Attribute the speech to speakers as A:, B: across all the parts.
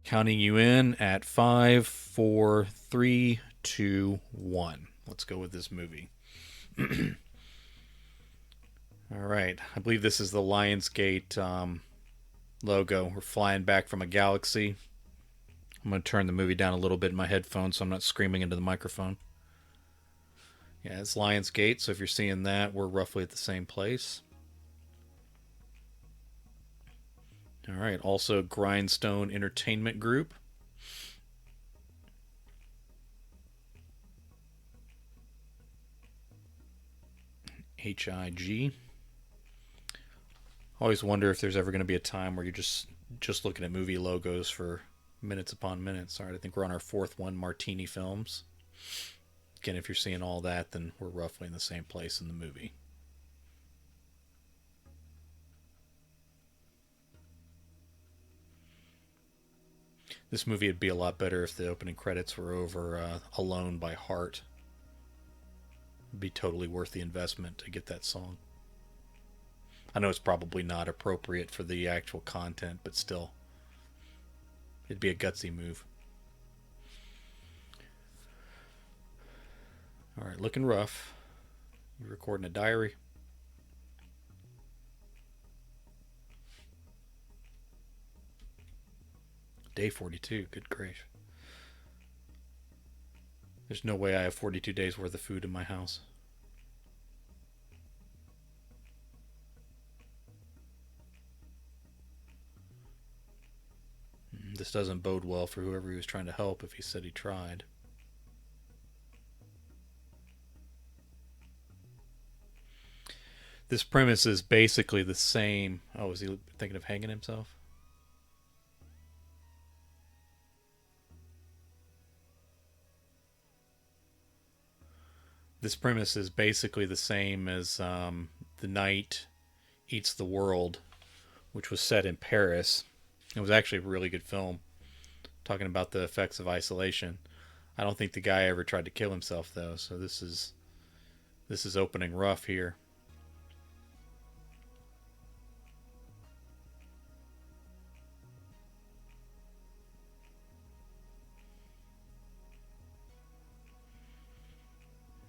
A: Counting you in at five, four, three, two, one. Let's go with this movie. All right. I believe this is the Lionsgate logo. We're flying back from a galaxy. I'm going to turn the movie down a little bit in my headphones so I'm not screaming into the microphone. Yeah, it's Lionsgate, so if you're seeing that, we're roughly at the same place. All right. Also, Grindstone Entertainment Group. HIG. Always wonder if there's ever going to be a time where you're just looking at movie logos for minutes upon minutes. All right, I think we're on our fourth one, Martini Films. Again, if you're seeing all that, then we're roughly in the same place in the movie. This movie would be a lot better if the opening credits were over Alone by Heart. It'd be totally worth the investment to get that song. I know it's probably not appropriate for the actual content, but still, it'd be a gutsy move. All right, looking rough. You recording a diary? Day 42. Good grief. There's no way I have 42 days worth of food in my house. This doesn't bode well for whoever he was trying to help if he said he tried. This premise is basically the same. Oh, is he thinking of hanging himself? This premise is basically the same as The Night Eats the World, which was set in Paris. It was actually a really good film, talking about the effects of isolation. I don't think the guy ever tried to kill himself though, so this is opening rough here.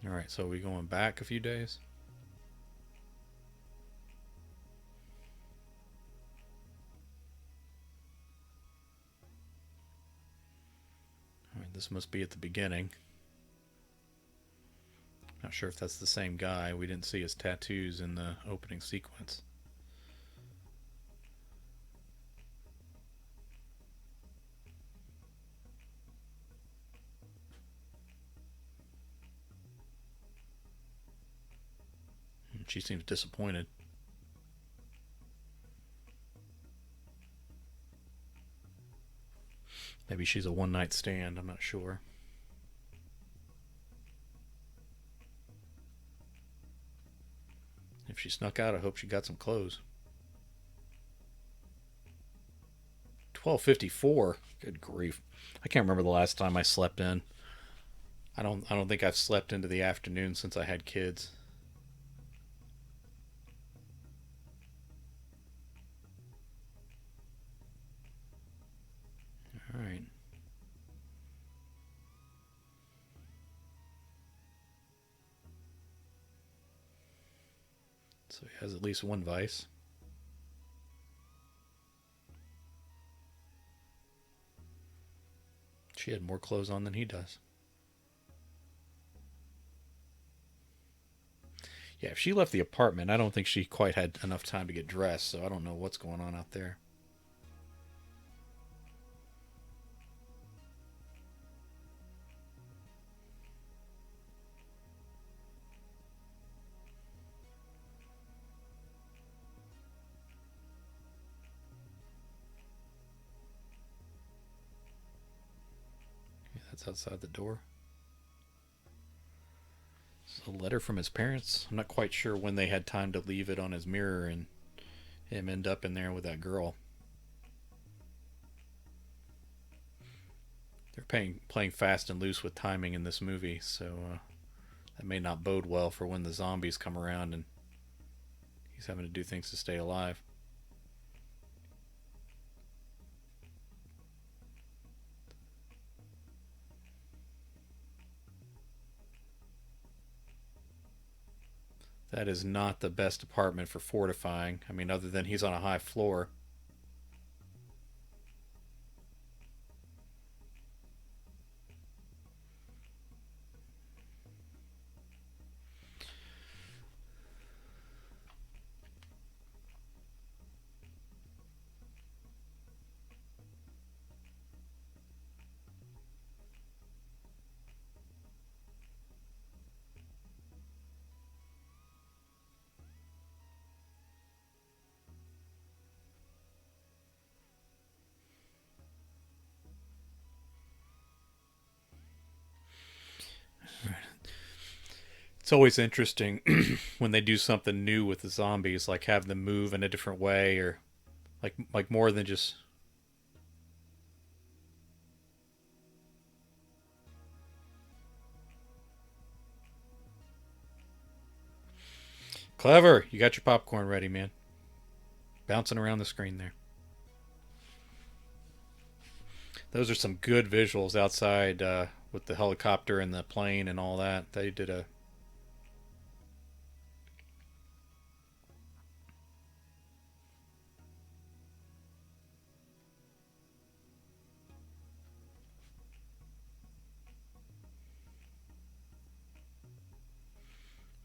A: All right, so are we going back a few days? All right, this must be at the beginning. Not sure if that's the same guy. We didn't see his tattoos in the opening sequence. She seems disappointed. Maybe she's a one night stand. I'm not sure. If she snuck out, I hope she got some clothes. 12:54. Good grief! I can't remember the last time I slept in. I don't think I've slept into the afternoon since I had kids. All right. So he has at least one vice. She had more clothes on than he does. Yeah, if she left the apartment, I don't think she quite had enough time to get dressed, so I don't know what's going on out there. Yeah, that's outside the door. It's a letter from his parents. I'm not quite sure when they had time to leave it on his mirror and him end up in there with that girl. They're playing fast and loose with timing in this movie, so that may not bode well for when the zombies come around and he's having to do things to stay alive. That is not the best apartment for fortifying. I mean, other than he's on a high floor. It's always interesting when they do something new with the zombies, like have them move in a different way, or like more than just clever. You got your popcorn ready, man. Bouncing around the screen there. Those are some good visuals outside with the helicopter and the plane and all that. They did a.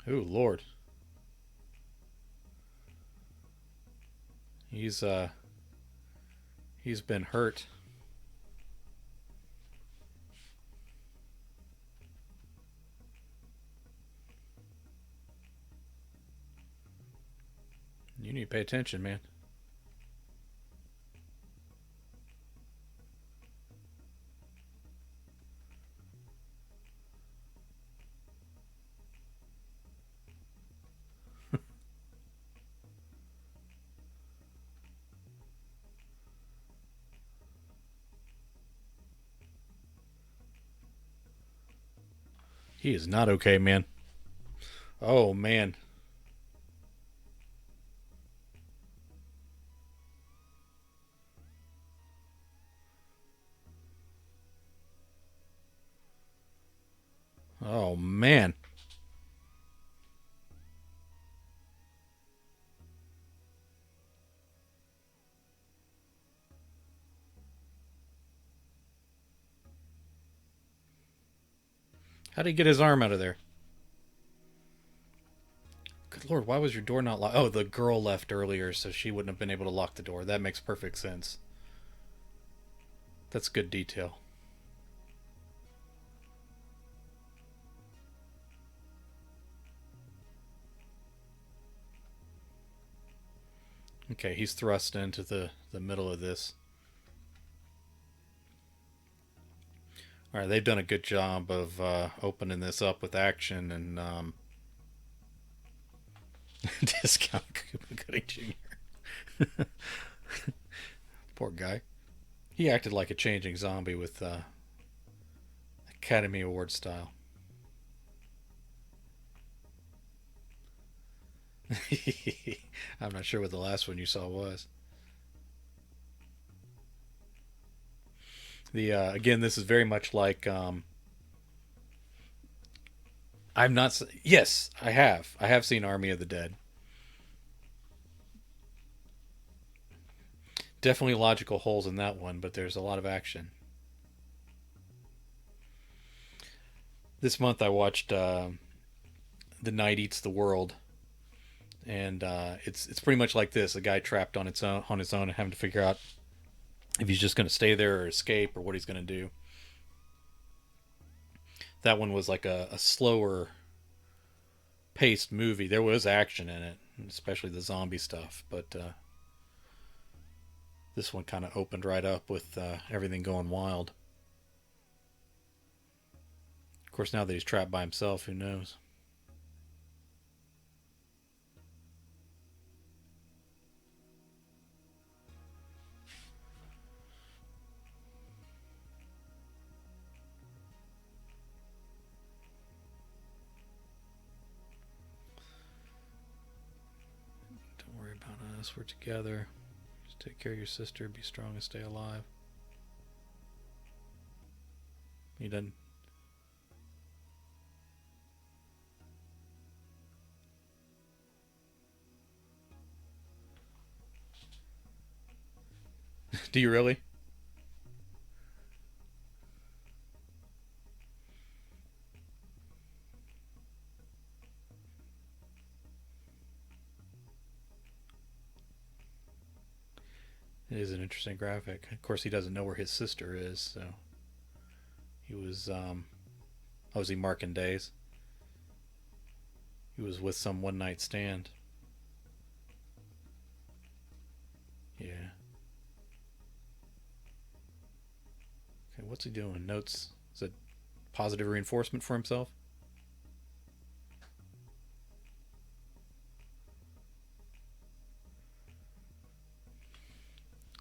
A: Ooh, Lord. He's he's been hurt. You need to pay attention, man. He is not okay, man. Oh man. Oh man. How did he get his arm out of there? Good lord, why was your door not locked? Oh, the girl left earlier, so she wouldn't have been able to lock the door. That makes perfect sense. That's good detail. Okay, he's thrust into the middle of this. All right, they've done a good job of opening this up with action and discount Cuba Gooding Jr. Poor guy. He acted like a changing zombie with Academy Award style. I'm not sure what the last one you saw was. The again, this is very much like I'm not. Yes, I have. I have seen Army of the Dead. Definitely logical holes in that one, but there's a lot of action. This month I watched The Night Eats the World, and it's pretty much like this: a guy trapped on his own and having to figure out if he's just going to stay there or escape or what he's going to do. That one was like a slower paced movie. There was action in it, especially the zombie stuff, but this one kind of opened right up with everything going wild. Of course, now that he's trapped by himself, who knows? Don't worry about us. We're together. Just take care of your sister. Be strong and stay alive. He doesn't. Do you really? It is an interesting graphic. Of course, he doesn't know where his sister is, so he was. Oh, was he marking days? He was with some one night stand. Yeah. Okay, what's he doing? Notes? Is it positive reinforcement for himself?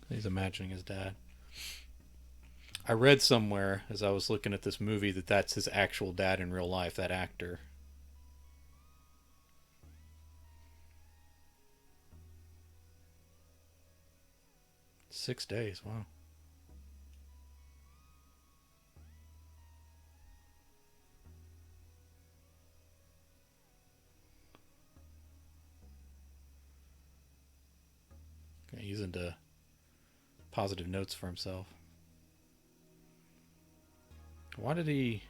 A: He's imagining his dad. I read somewhere as I was looking at this movie that that's his actual dad in real life, that actor. 6 days, wow. Okay, he's into positive notes for himself. Why did he.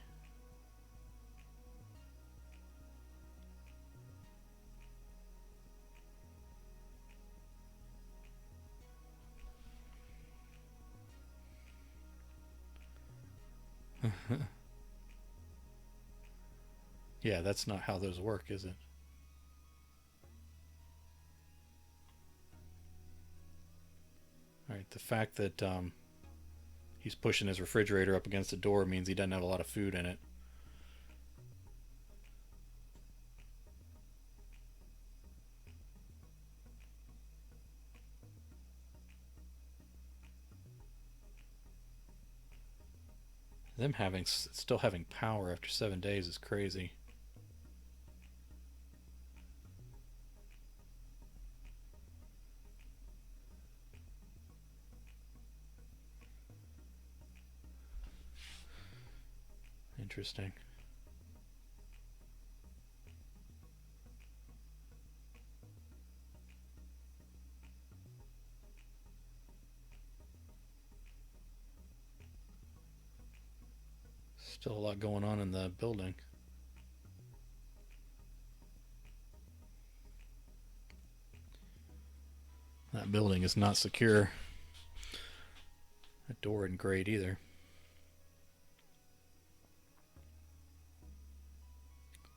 A: Yeah, that's not how those work, is it? All right, the fact that he's pushing his refrigerator up against the door means he doesn't have a lot of food in it. Them having still having power after 7 days is crazy. Interesting. Still a lot going on in the building. That building is not secure. That door isn't great either.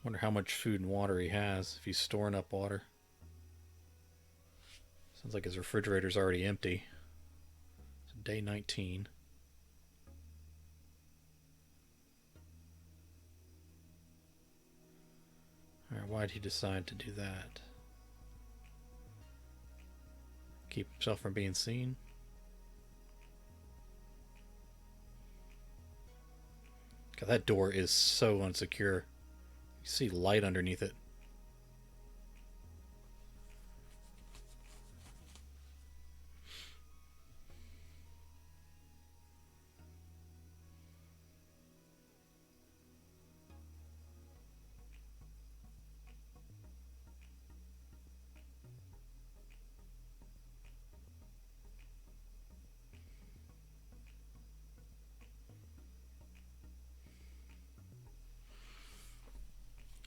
A: Wonder how much food and water he has, if he's storing up water. Sounds like his refrigerator's already empty. It's day 19. Alright, why'd he decide to do that? Keep himself from being seen? God, that door is so unsecure. You see light underneath it.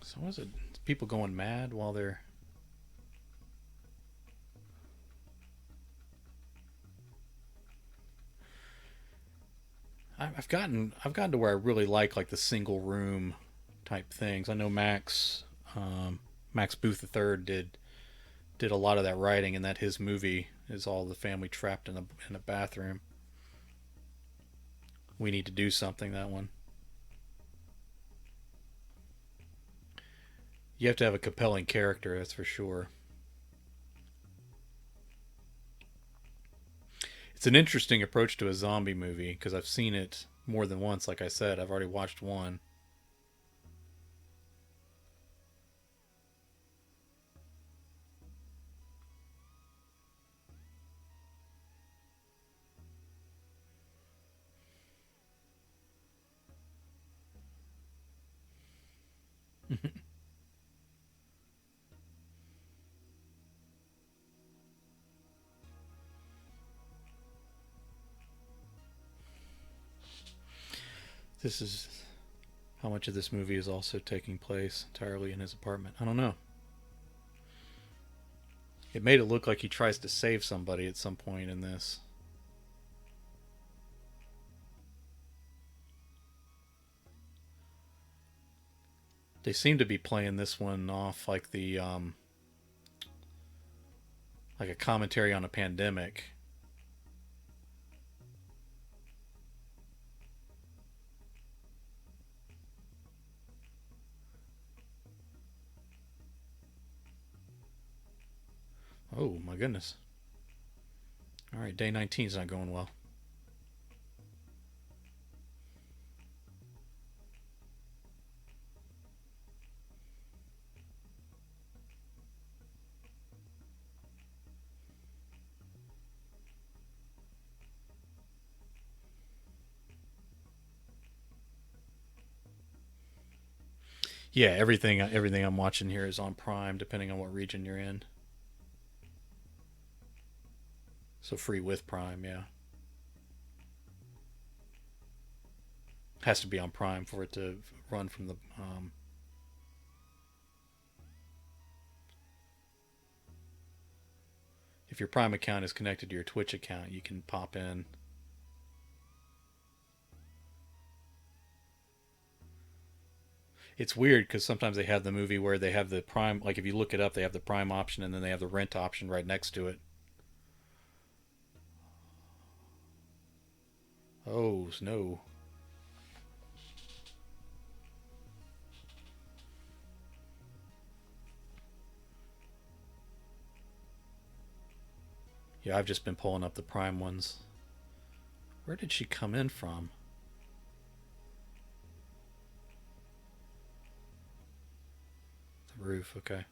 A: So what is it? People going mad while they're. I've gotten to where I really like the single room type things. I know Max Booth III did a lot of that writing, and that his movie is all the family trapped in a bathroom. We need to do something. That one. You have to have a compelling character, that's for sure. It's an interesting approach to a zombie movie because I've seen it more than once. Like I said, I've already watched one. This is how much of this movie is also taking place entirely in his apartment. I don't know. It made it look like he tries to save somebody at some point in this. They seem to be playing this one off like the like a commentary on a pandemic. Oh my goodness. All right, day 19 is not going well. Yeah, everything I'm watching here is on Prime, depending on what region you're in. So free with Prime, yeah. Has to be on Prime for it to run from the. If your Prime account is connected to your Twitch account, you can pop in. It's weird because sometimes they have the movie where they have the Prime. Like if you look it up, they have the Prime option and then they have the rent option right next to it. Oh no. Yeah, I've just been pulling up the Prime ones. Where did she come in from? The roof, okay.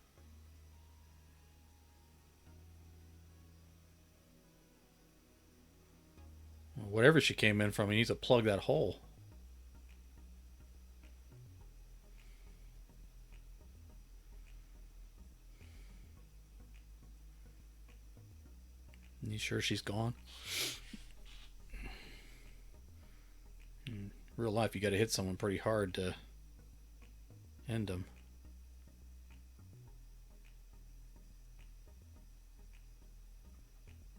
A: Well, whatever she came in from, he needs to plug that hole. You sure she's gone? In real life, you got to hit someone pretty hard to end them.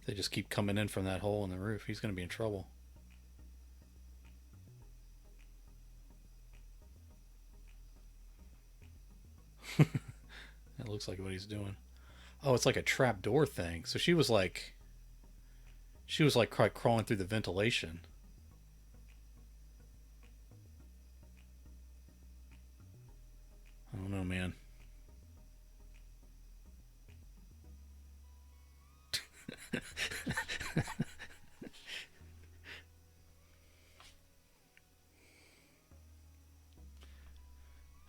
A: If they just keep coming in from that hole in the roof, he's going to be in trouble. That looks like what he's doing. Oh, it's like a trap door thing. So she was like crawling through the ventilation. I don't know, man.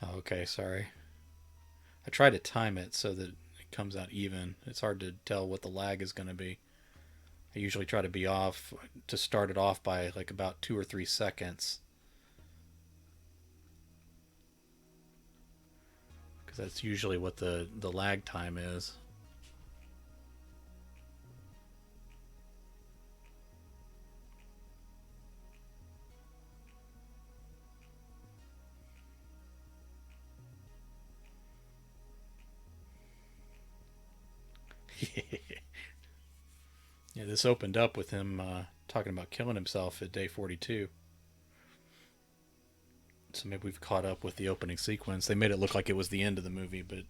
A: Oh, okay, sorry. I try to time it so that it comes out even. It's hard to tell what the lag is going to be. I usually try to be off to start it off by like about 2 or 3 seconds because that's usually what the lag time is. Yeah, this opened up with him talking about killing himself at day 42. So maybe we've caught up with the opening sequence. They made it look like it was the end of the movie, but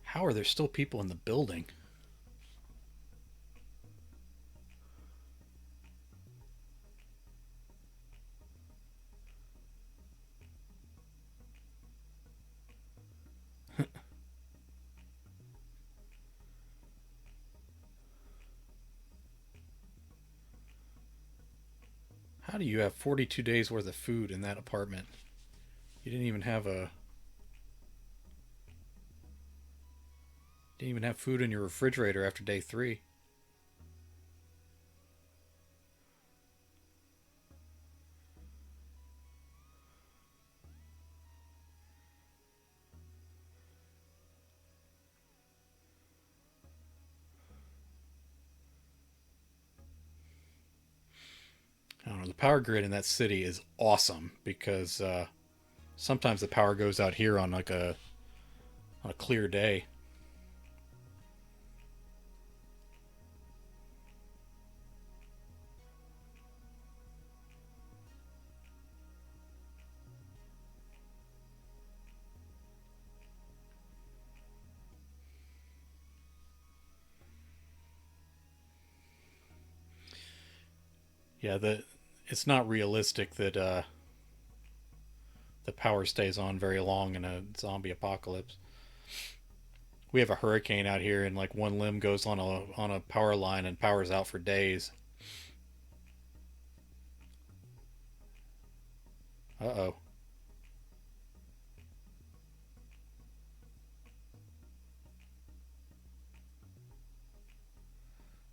A: how are there still people in the building? How do you have 42 days worth of food in that apartment? You didn't even have a. Didn't even have food in your refrigerator after day 3. I don't know. The power grid in that city is awesome because sometimes the power goes out here on like a clear day. Yeah, it's not realistic that the power stays on very long in a zombie apocalypse. We have a hurricane out here, and like one limb goes on a power line, and power's out for days. Uh oh.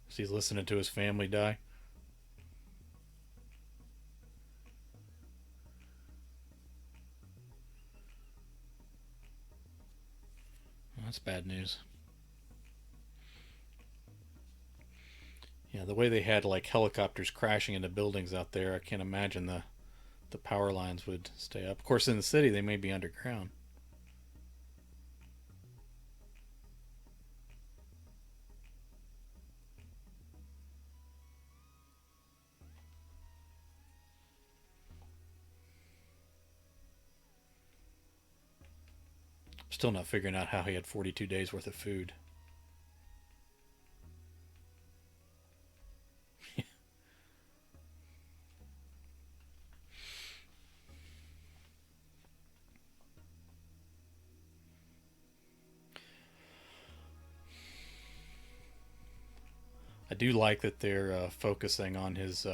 A: He's listening to his family die. That's bad news. Yeah, the way they had like helicopters crashing into buildings out there, I can't imagine the power lines would stay up. Of course, in the city they may be underground. Still not figuring out how he had 42 days worth of food. I do like that they're focusing on his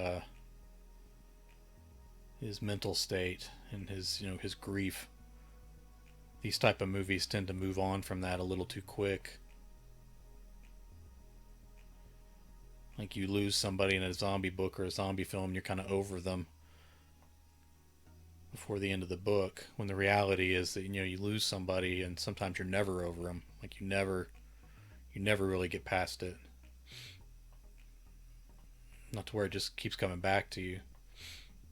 A: mental state and his his grief. These type of movies tend to move on from that a little too quick. Like you lose somebody in a zombie book or a zombie film, you're kind of over them before the end of the book. When the reality is that you lose somebody, and sometimes you're never over them. Like you never really get past it. Not to where it just keeps coming back to you.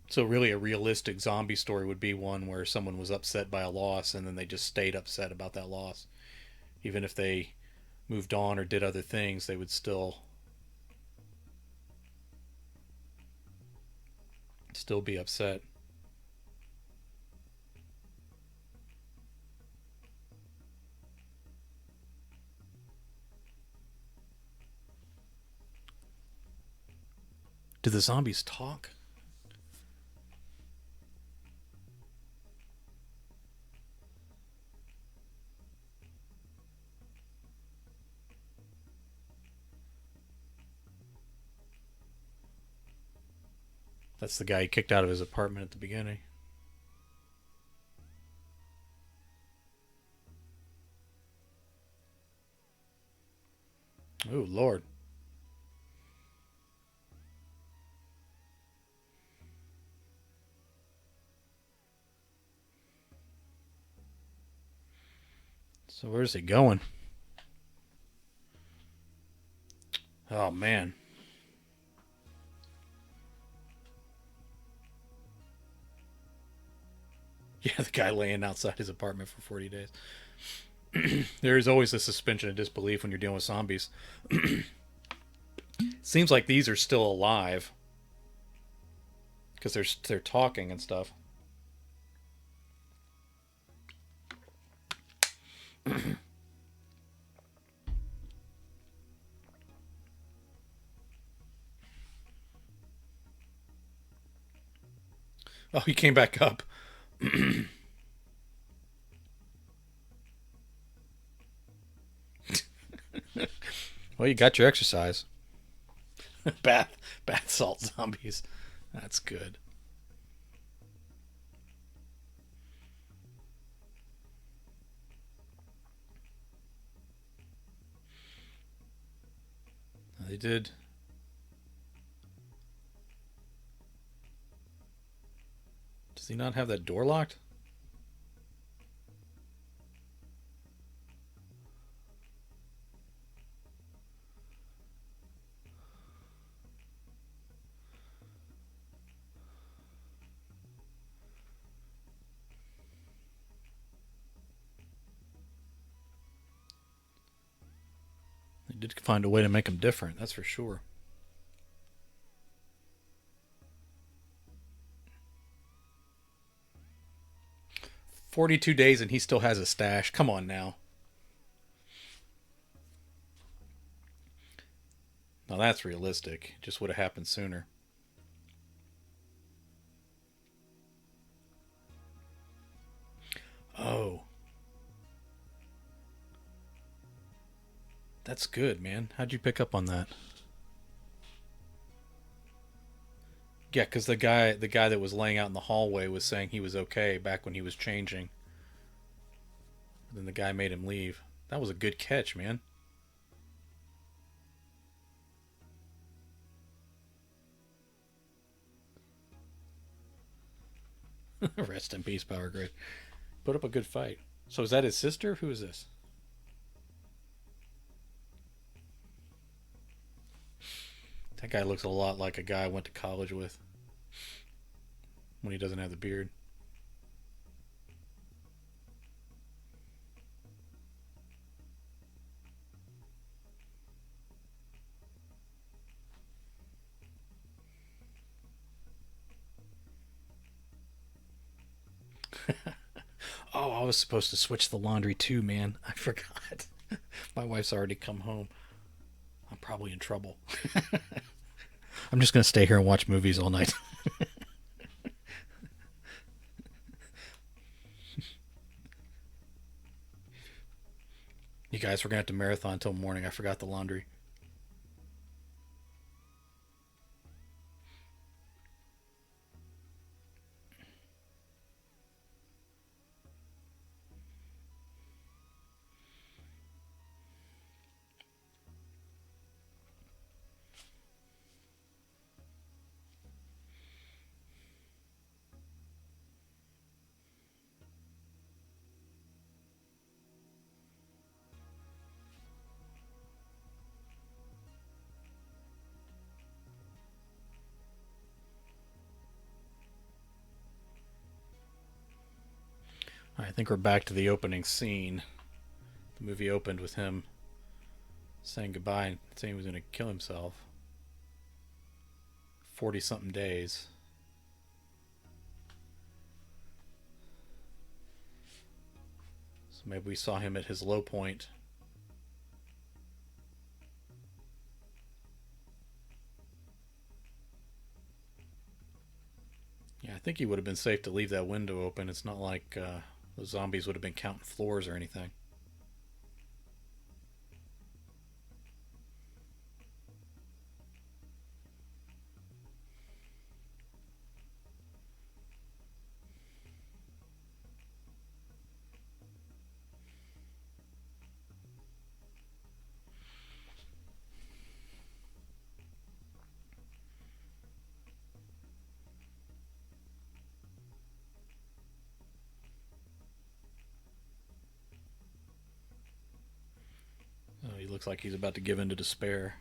A: So really, a realistic zombie story would be one where someone was upset by a loss, and then they just stayed upset about that loss. Even if they moved on or did other things, they would still be upset. Do the zombies talk? That's the guy he kicked out of his apartment at the beginning. Oh, Lord. So where's he going? Oh, man. Yeah, the guy laying outside his apartment for 40 days. There is always a suspension of disbelief when you're dealing with zombies. Seems like these are still alive because they're talking and stuff. Oh, he came back up. Well, you got your exercise. Bath salt zombies. That's good. they did. Does he not have that door locked? They did find a way to make him different, that's for sure. 42 days and he still has a stash. Come on now. Now that's realistic. Just would have happened sooner. Oh, that's good, man. How'd you pick up on that? Yeah, because the guy that was laying out in the hallway was saying he was okay back when he was changing. Then the guy made him leave. That was a good catch, man. Rest in peace, Power Grid. Put up a good fight. So is that his sister? Who is this? That guy looks a lot like a guy I went to college with when he doesn't have the beard. Oh, I was supposed to switch the laundry too, man. I forgot. My wife's already come home. I'm probably in trouble. I'm just going to stay here and watch movies all night. You guys, we're going to have to marathon until morning. I forgot the laundry. All right, I think we're back to the opening scene. The movie opened with him saying goodbye and saying he was going to kill himself. 40 something days. So maybe we saw him at his low point. Yeah, I think he would have been safe to leave that window open. It's not like those zombies would have been counting floors or anything. Oh, he looks like he's about to give in to despair.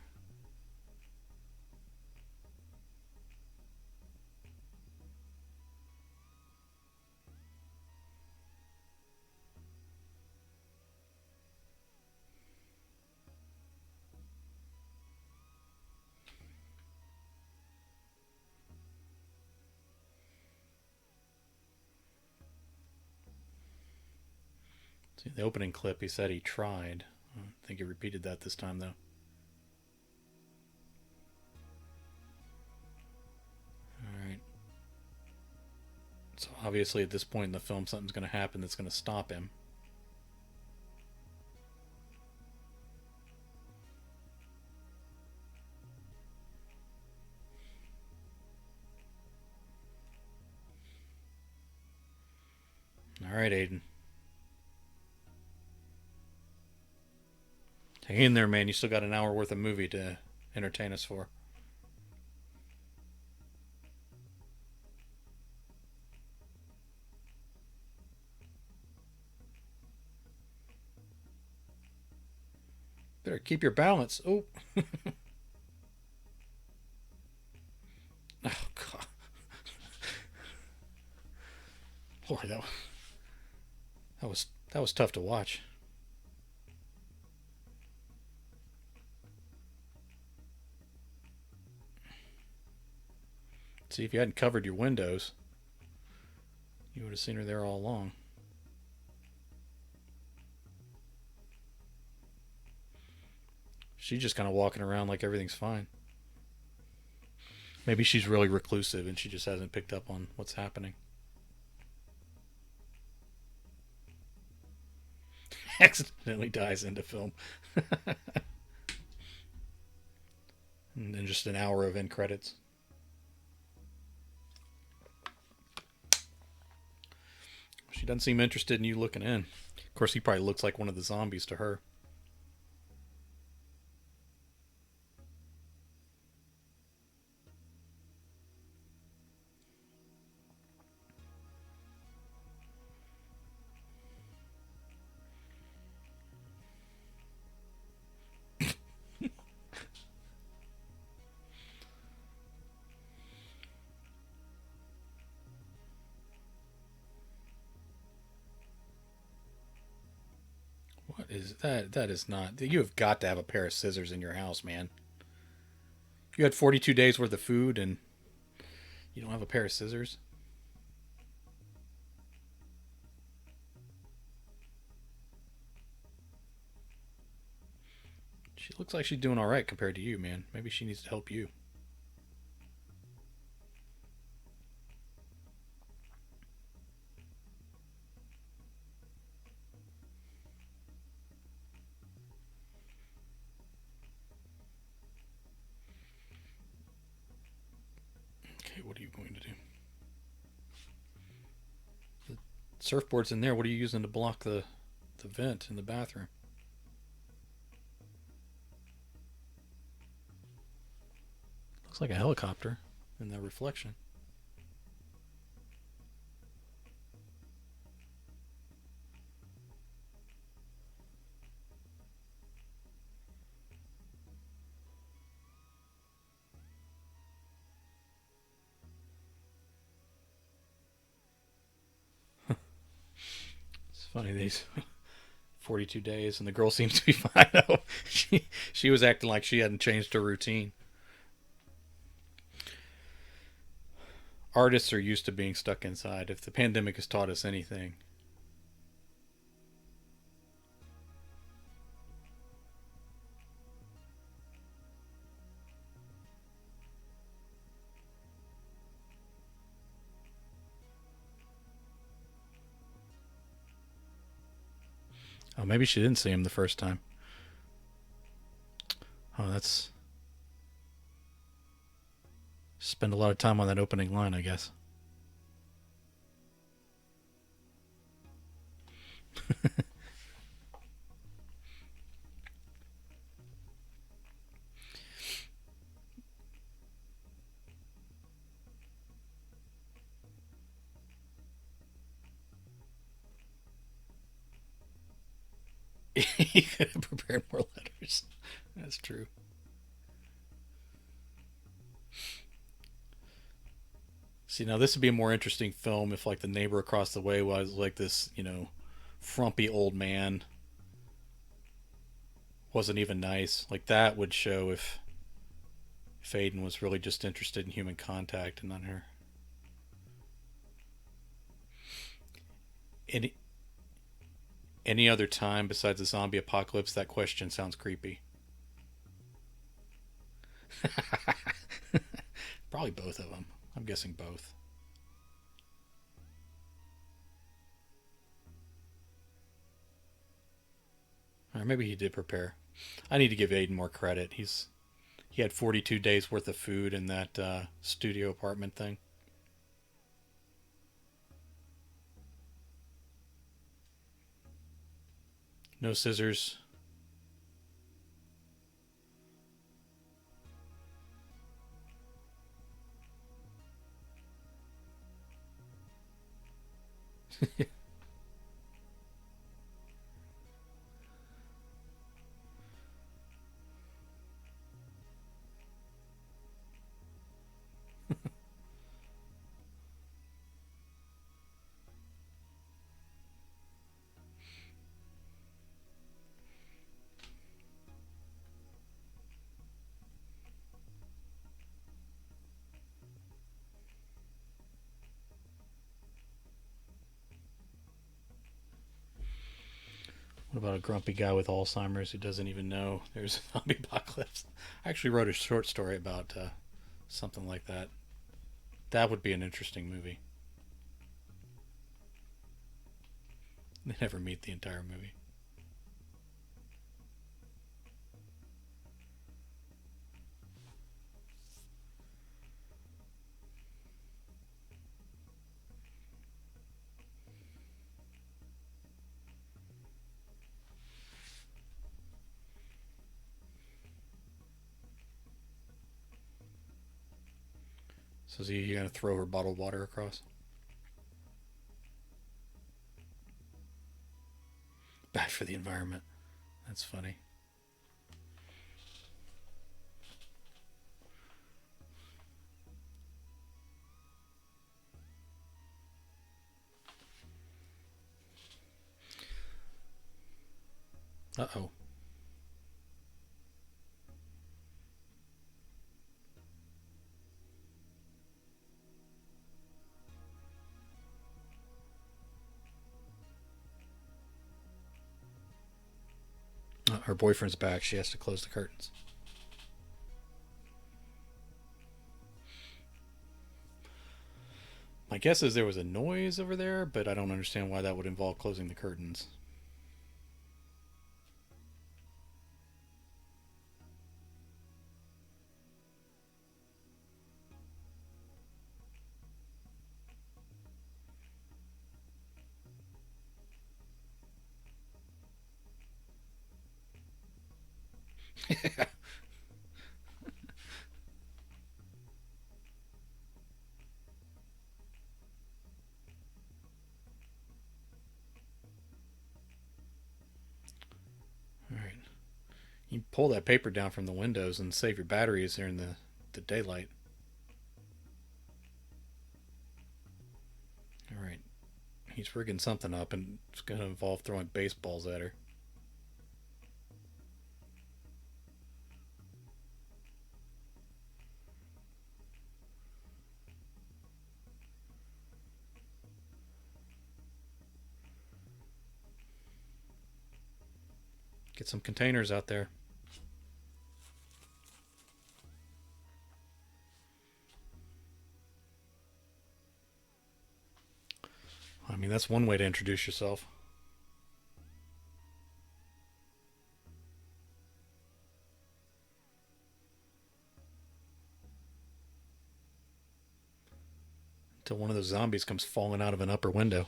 A: See, the opening clip, he said he tried. I think he repeated that this time, though. Alright. So obviously at this point in the film, something's going to happen that's going to stop him. Alright, Aiden. Hang in there, man. You still got an hour worth of movie to entertain us for. Better keep your balance. Oh, oh God, Lord, that was tough to watch. See, if you hadn't covered your windows, you would have seen her there all along. She's just kind of walking around like everything's fine. Maybe she's really reclusive and she just hasn't picked up on what's happening. Accidentally dies into film. And then just an hour of end credits. She doesn't seem interested in you looking in. Of course, he probably looks like one of the zombies to her. What is that? That is not. You have got to have a pair of scissors in your house, man. You had 42 days worth of food and you don't have a pair of scissors? She looks like she's doing all right compared to you, man. Maybe she needs to help you. Okay, what are you going to do? The surfboard's in there. What are you using to block the vent in the bathroom? Looks like a helicopter in that reflection. It's funny these 42 days and the girl seems to be fine. She was acting like she hadn't changed her routine. Artists are used to being stuck inside. If the pandemic has taught us anything, oh, maybe she didn't see him the first time. Oh, that's spend a lot of time on that opening line, I guess. He could have prepared more letters. That's true. See, now this would be a more interesting film if, like, the neighbor across the way was like this, frumpy old man. Wasn't even nice. Like that would show if Aiden was really just interested in human contact and not her. Any any other time besides the zombie apocalypse, that question sounds creepy. Probably both of them. I'm guessing both. Or maybe he did prepare. I need to give Aiden more credit. He had 42 days worth of food in that studio apartment thing. No scissors. What about a grumpy guy with Alzheimer's who doesn't even know there's a zombie apocalypse? I actually wrote a short story about something like that. That would be an interesting movie. They never meet the entire movie. So is he going to throw her bottled water across? Bad for the environment. That's funny. Uh oh. Her boyfriend's back. She has to close the curtains. My guess is there was a noise over there, but I don't understand why that would involve closing the curtains. All right. You pull that paper down from the windows and save your batteries there in the daylight. All right. He's rigging something up, and it's going to involve throwing baseballs at her. Get some containers out there. I mean, that's one way to introduce yourself. Until one of those zombies comes falling out of an upper window.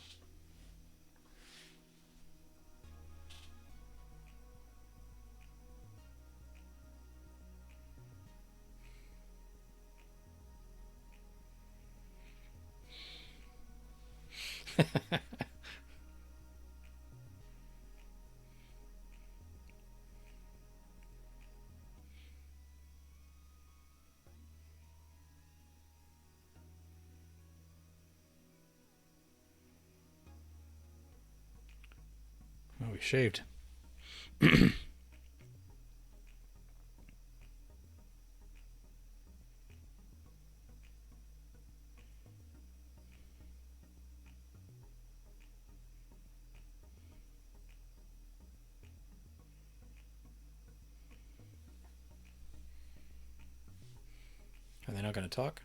A: Oh, he shaved. Are they not going to talk?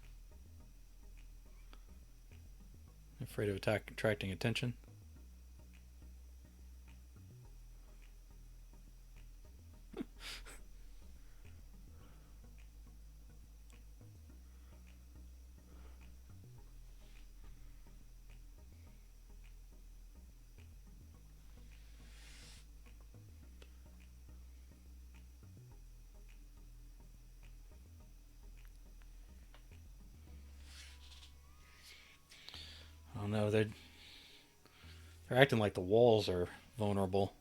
A: Afraid of attracting attention? Oh no, they're They're acting like the walls are vulnerable.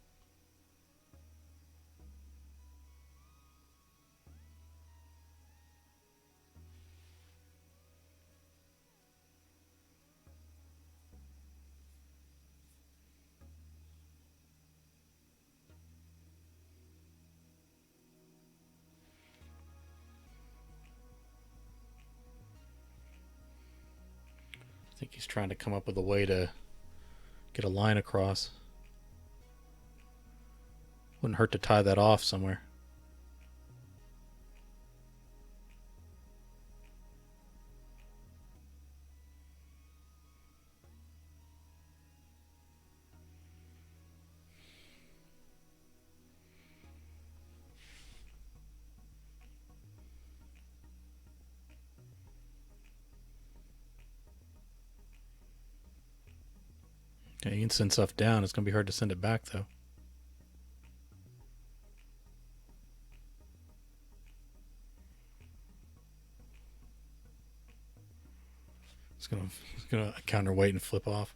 A: I think he's trying to come up with a way to get a line across. Wouldn't hurt to tie that off somewhere. Yeah, you can send stuff down. It's going to be hard to send it back, though. It's gonna counterweight and flip off.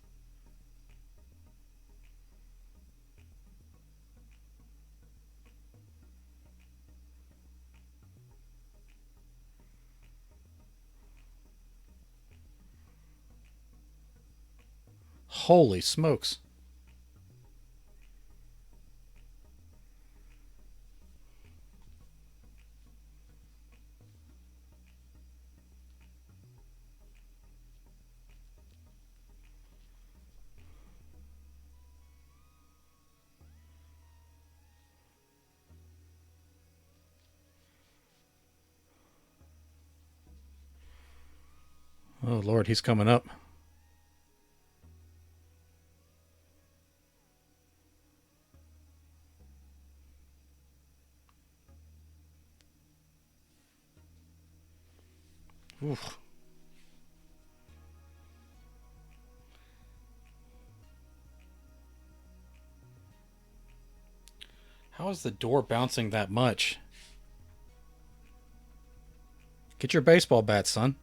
A: Holy smokes. Oh, Lord, he's coming up. Oof. How is the door bouncing that much? Get your baseball bat, son.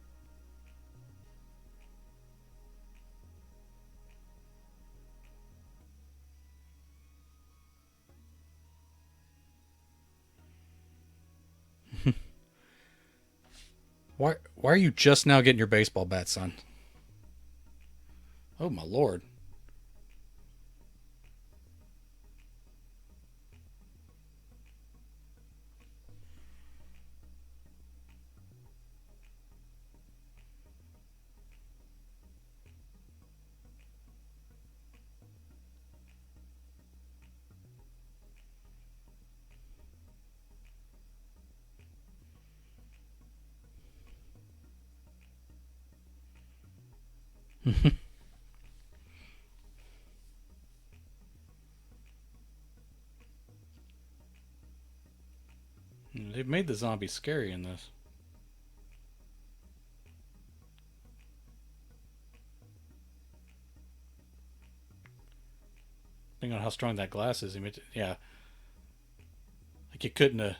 A: Why are you just now getting your baseball bat, son? Oh, my Lord. They've made the zombies scary in this. Depending on how strong that glass is, yeah, like you couldn't have.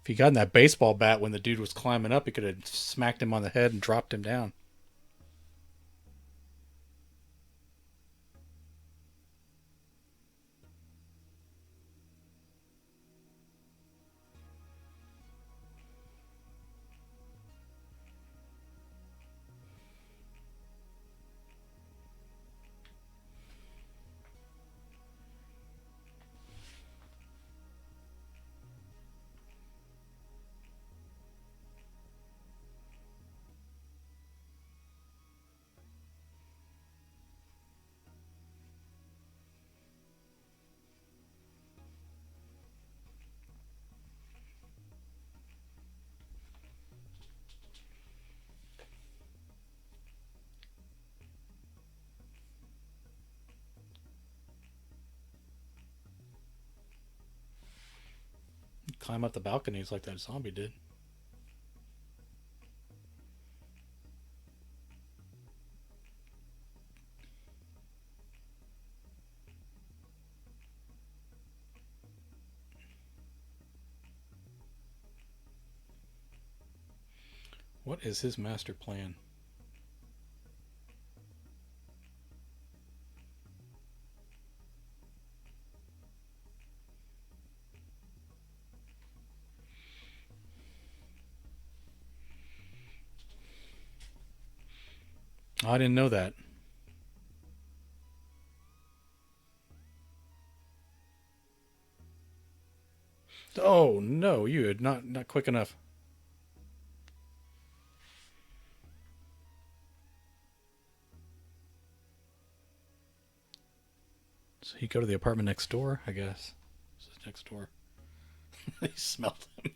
A: If he got in that baseball bat when the dude was climbing up, he could have smacked him on the head and dropped him down. Climb up the balconies like that zombie did. What is his master plan? Oh, I didn't know that. Oh no, you had not quick enough. So he go to the apartment next door, I guess. This is next door. He smelled him.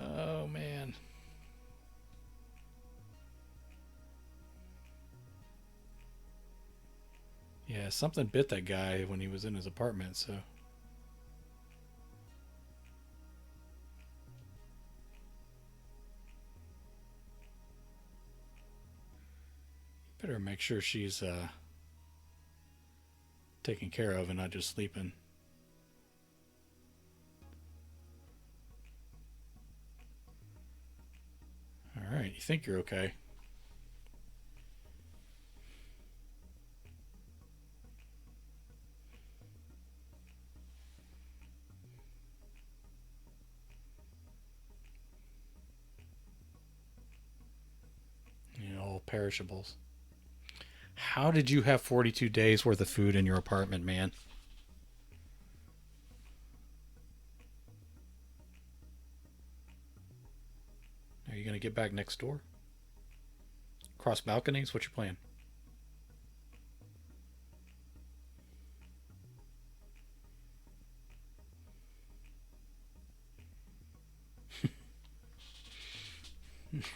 A: Oh man. Yeah, something bit that guy when he was in his apartment, so better make sure she's taken care of and not just sleeping. Alright, you think you're okay. You know, all perishables. How did you have 42 days worth of food in your apartment, man? Are you gonna get back next door? Cross balconies? What's your plan?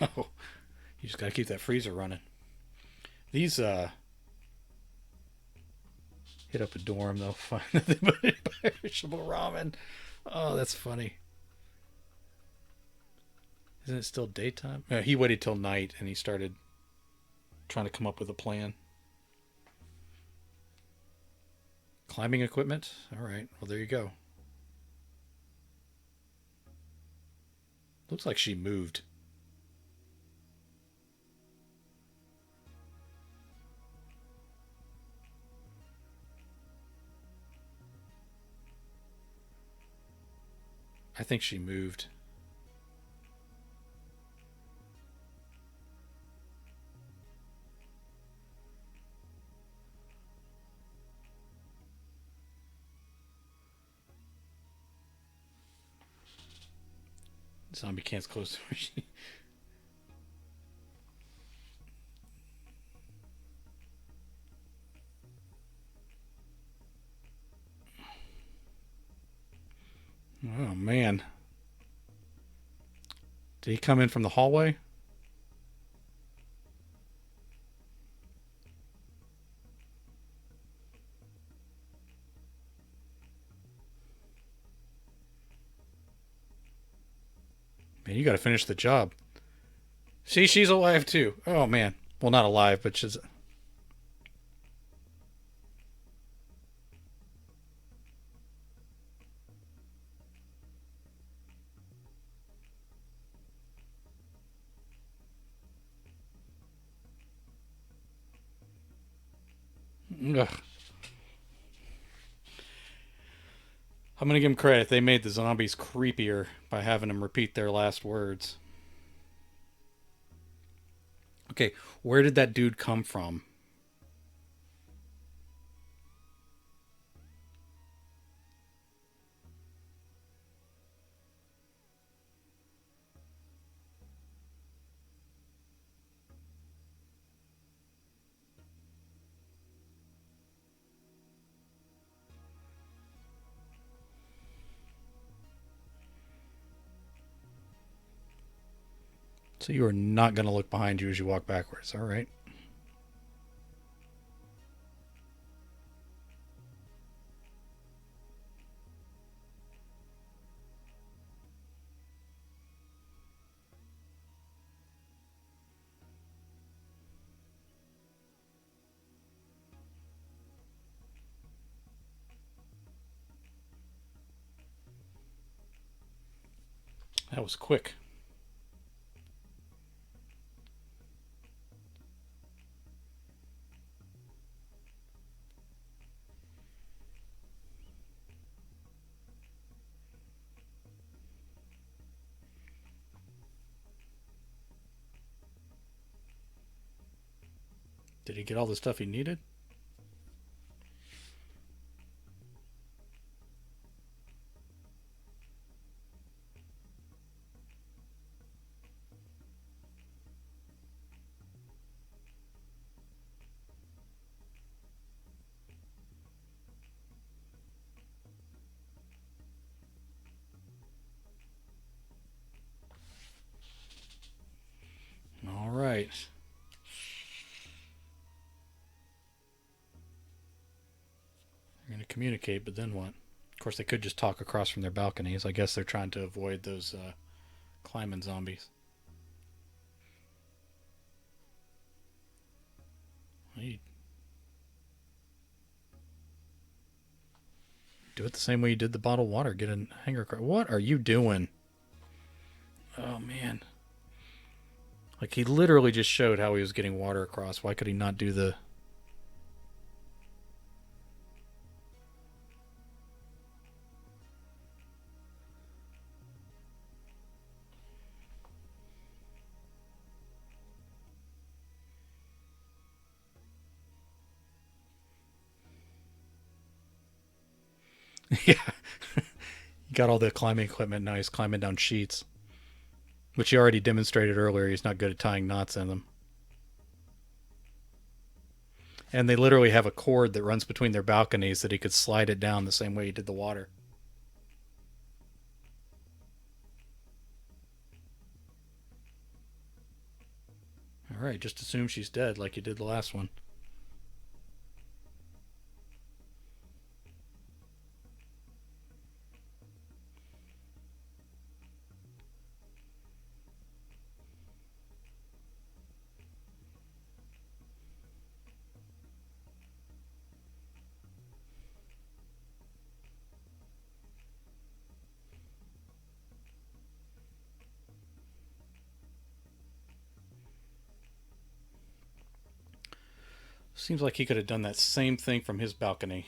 A: Oh, you just gotta keep that freezer running. These hit up a dorm, they'll find that they put in perishable ramen. Oh, that's funny. Isn't it still daytime? He waited till night and he started trying to come up with a plan. Climbing equipment? All right. Well, there you go. Looks like she moved. I think she moved. Zombie can't close the door. Oh, man. Did he come in from the hallway? Man, you got to finish the job. See, she's alive too. Oh, man. Well, not alive, but she's. Ugh. I'm going to give them credit. They made the zombies creepier by having them repeat their last words. Okay, where did that dude come from? So you are not going to look behind you as you walk backwards. All right. That was quick. Did he get all the stuff he needed? All right. They're going to communicate, but then what? Of course, they could just talk across from their balconies. I guess they're trying to avoid those climbing zombies. You do it the same way you did the bottled water. Get a hanger across. What are you doing? Oh, man. Like, he literally just showed how he was getting water across. Why could he not do the... Yeah. He got all the climbing equipment. Now he's climbing down sheets, which he already demonstrated earlier. He's not good at tying knots in them. And they literally have a cord that runs between their balconies that he could slide it down the same way he did the water. All right, just assume she's dead like you did the last one. Seems like he could have done that same thing from his balcony.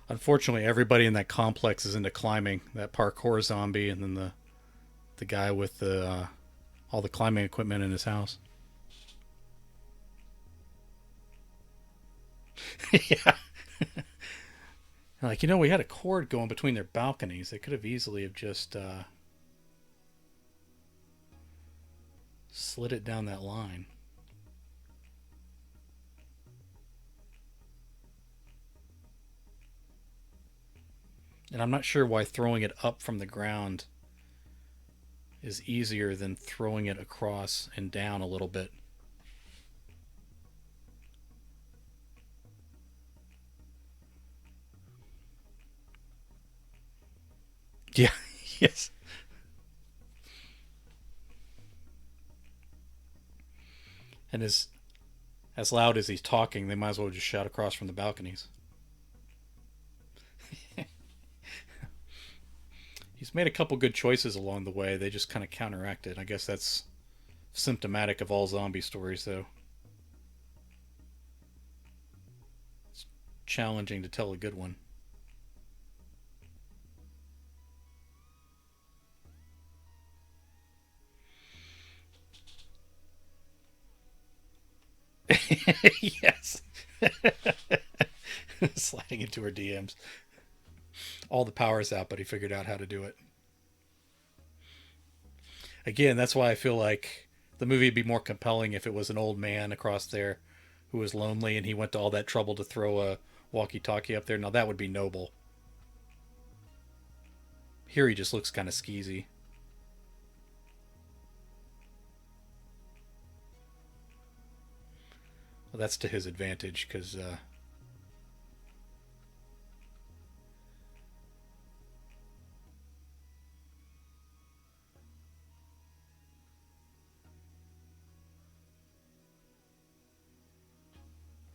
A: Unfortunately, everybody in that complex is into climbing. That parkour zombie, and then the guy with the all the climbing equipment in his house. Yeah, like we had a cord going between their balconies. They could have easily have just slid it down that line. And I'm not sure why throwing it up from the ground is easier than throwing it across and down a little bit. Yeah, yes. And as loud as he's talking, they might as well just shout across from the balconies. He's made a couple good choices along the way. They just kind of counteract it. I guess that's symptomatic of all zombie stories, though. It's challenging to tell a good one. Yes. Sliding into her DMs. All the power's out, but he figured out how to do it. Again, that's why I feel like the movie would be more compelling if it was an old man across there who was lonely and he went to all that trouble to throw a walkie talkie up there. Now, that would be noble. Here he just looks kind of skeezy. Well, that's to his advantage because.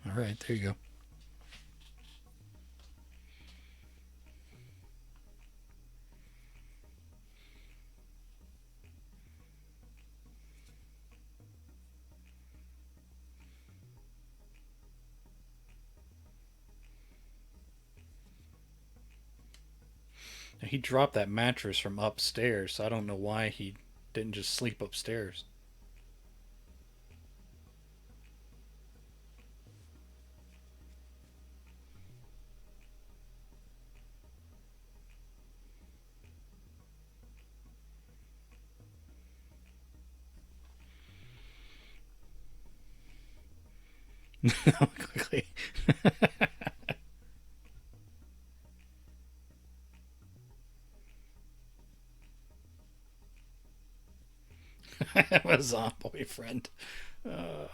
A: All right, there you go. Now, he dropped that mattress from upstairs, so I don't know why he didn't just sleep upstairs. Quickly. Amazon boyfriend. Uh,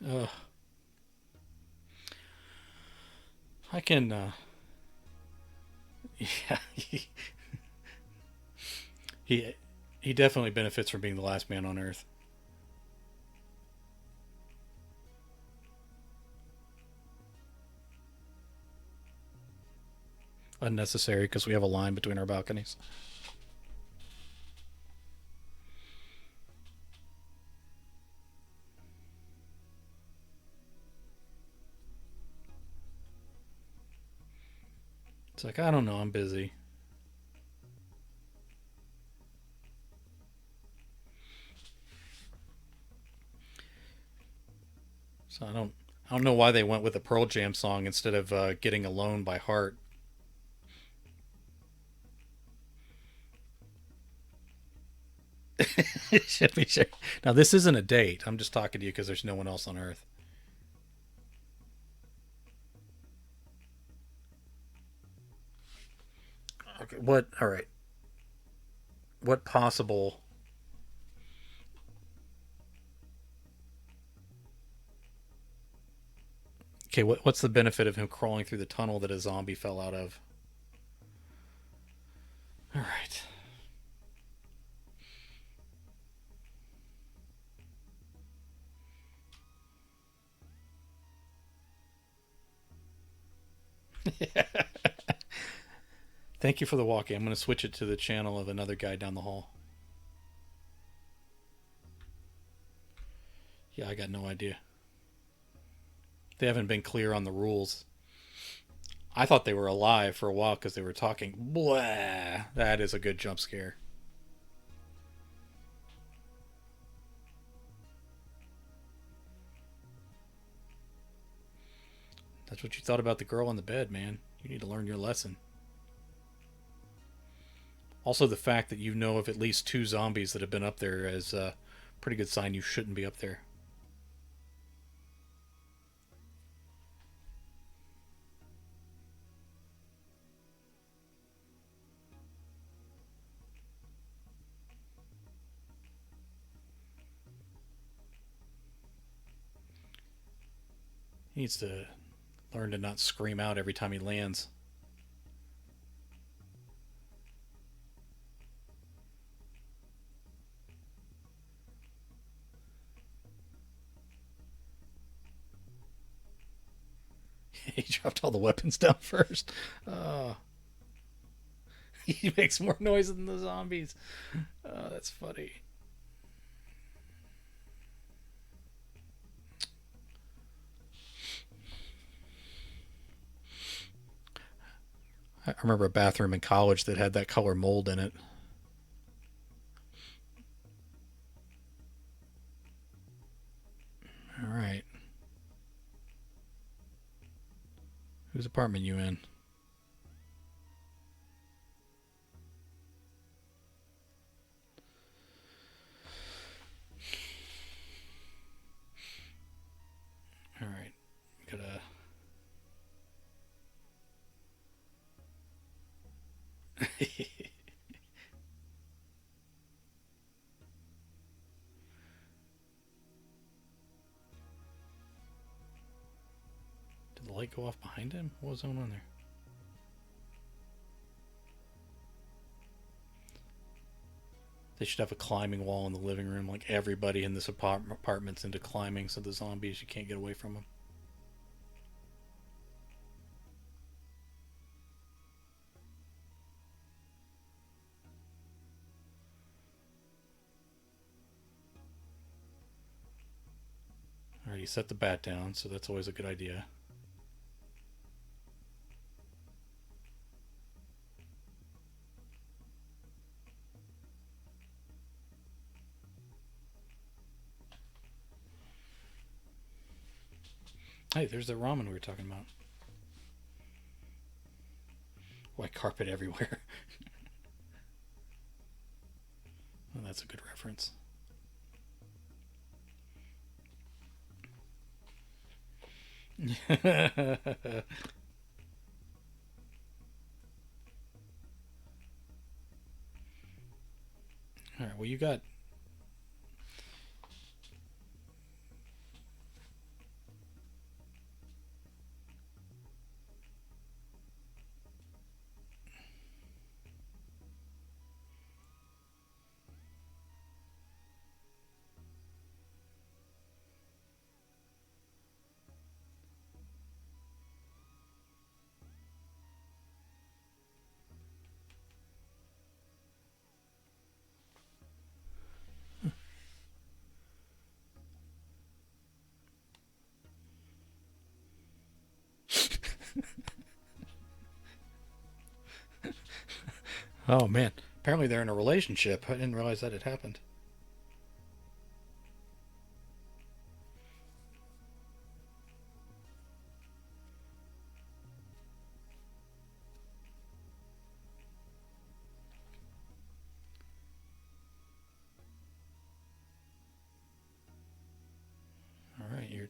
A: uh, I can. Yeah, he he definitely benefits from being the last man on Earth. Unnecessary because we have a line between our balconies. It's like I don't know. I'm busy. So I don't know why they went with a Pearl Jam song instead of "Getting Alone" by Heart. Should be sure. Now this isn't a date. I'm just talking to you because there's no one else on Earth. Okay. What? All right. What possible? Okay. What's the benefit of him crawling through the tunnel that a zombie fell out of? All right. Thank you for the walkie. I'm going to switch it to the channel of another guy down the hall. Yeah, I got no idea. They haven't been clear on the rules. I thought they were alive for a while because they were talking. Blah. That is a good jump scare. That's what you thought about the girl in the bed, man. You need to learn your lesson. Also, the fact that you know of at least two zombies that have been up there is a pretty good sign you shouldn't be up there. He needs to learn to not scream out every time he lands. He dropped all the weapons down first. Uh, he makes more noise than the zombies. That's funny. I remember a bathroom in college that had that color mold in it. All right. Whose apartment you in? Did the light go off behind him? What was going on there? They should have a climbing wall in the living room, like everybody in this apartment's into climbing, so the zombies, you can't get away from them. Alright, you set the bat down, so that's always a good idea. Hey, there's the ramen we were talking about. White carpet everywhere. Well, that's a good reference. Alright, well, you got. Oh, man. Apparently they're in a relationship. I didn't realize that had happened. Alright, you're.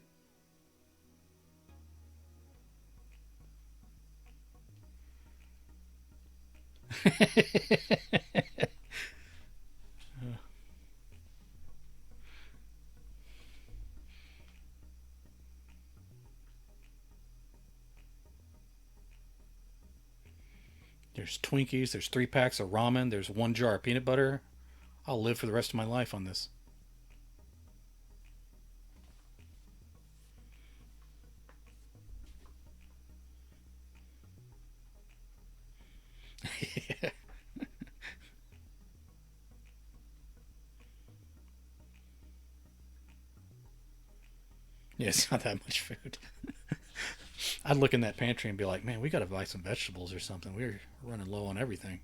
A: There's Twinkies, there's 3 packs of ramen, there's 1 jar of peanut butter. I'll live for the rest of my life on this. Yeah, it's not that much food. I'd look in that pantry and be like, man, we got to buy some vegetables or something. We're running low on everything.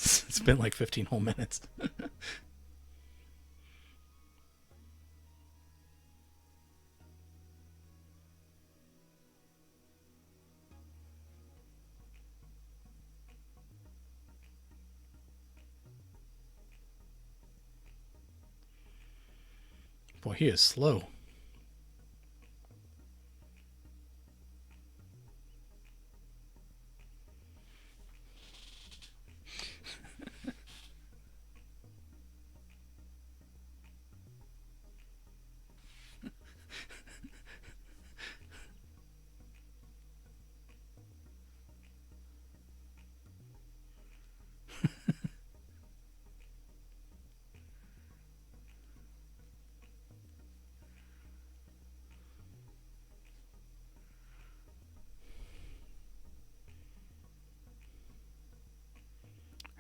A: It's been like 15 whole minutes. Boy, he is slow.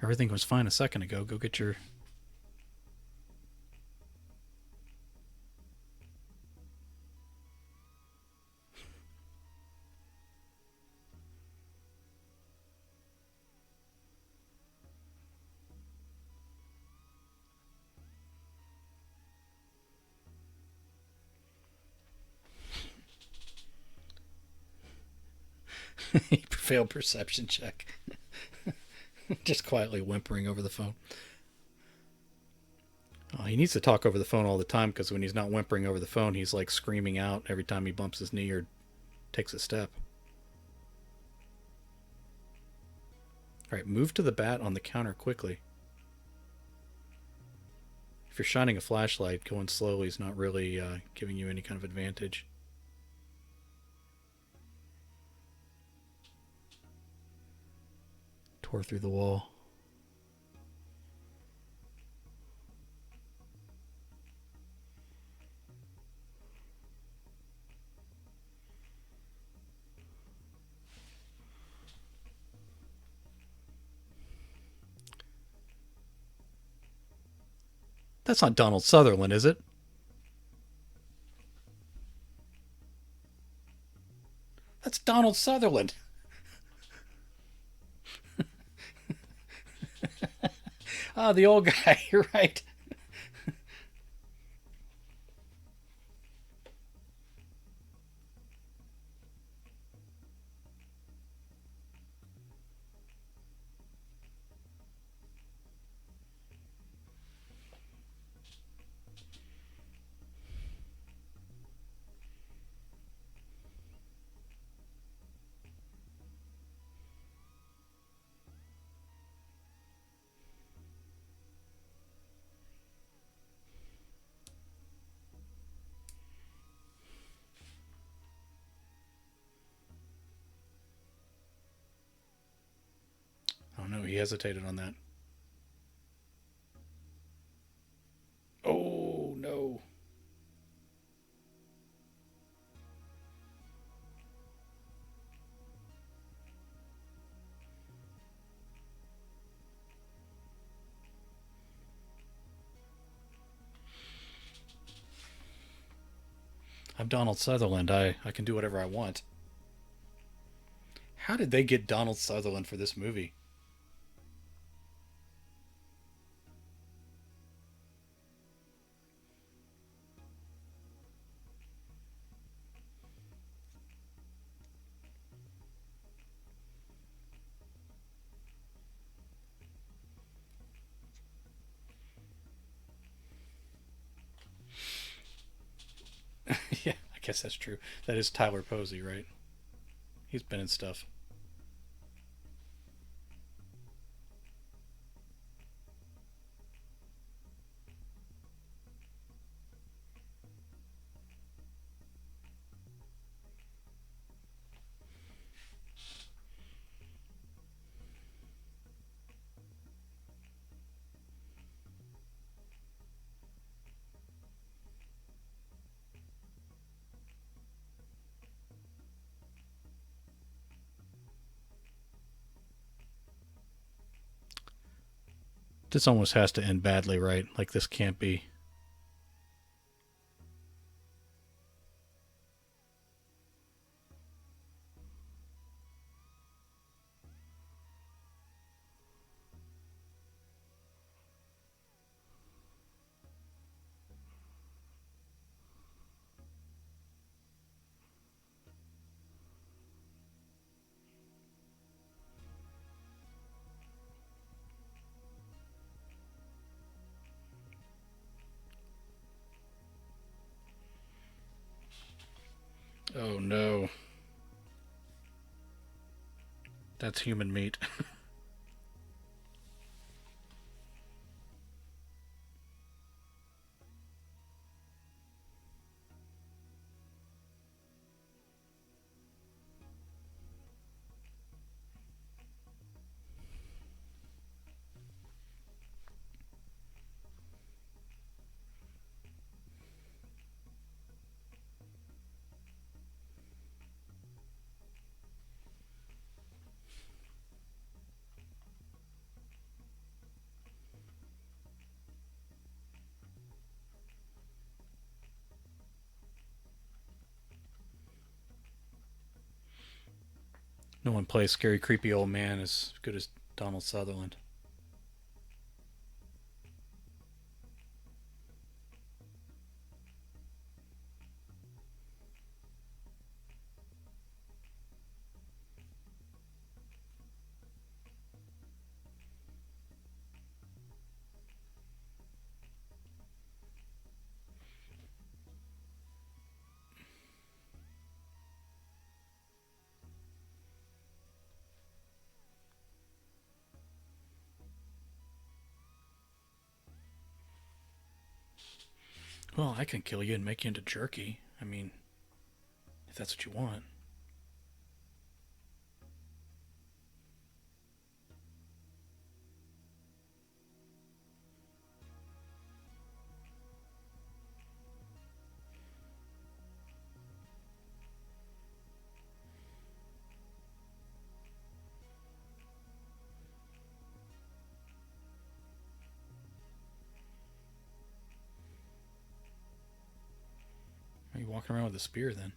A: Everything was fine a second ago. Go get your. Failed perception check. Just quietly whimpering over the phone. Oh, he needs to talk over the phone all the time because when he's not whimpering over the phone, he's like screaming out every time he bumps his knee or takes a step. All right, move to the bat on the counter quickly. If you're shining a flashlight, going slowly is not really giving you any kind of advantage. Tore through the wall. That's not Donald Southerland, is it? That's Donald Southerland. Ah, the old guy. You're right. Oh no, he hesitated on that. Oh no. I'm Donald Southerland. I can do whatever I want. How did they get Donald Southerland for this movie? Yeah, I guess that's true. That is Tyler Posey, right? He's been in stuff. This almost has to end badly, right? Like this can't be. Oh no. That's human meat. No one plays scary, creepy old man as good as Donald Southerland. Well, I can kill you and make you into jerky. I mean, if that's what you want. Are you walking around with a spear then?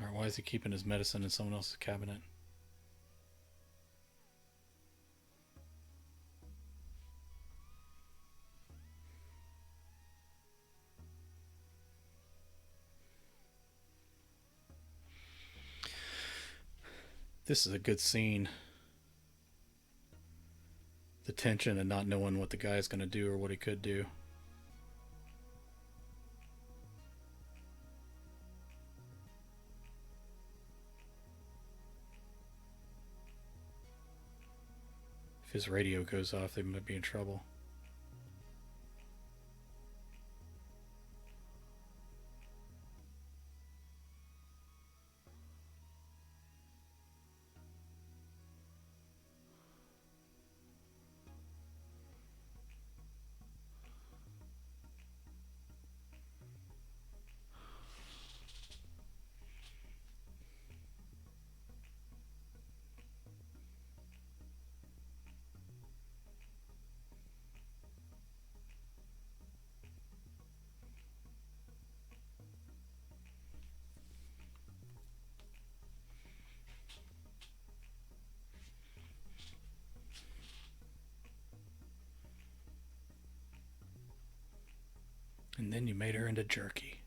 A: Or why is he keeping his medicine in someone else's cabinet? This is a good scene. The tension and not knowing what the guy's going to do or what he could do. If his radio goes off, they might be in trouble. And then you made her into jerky.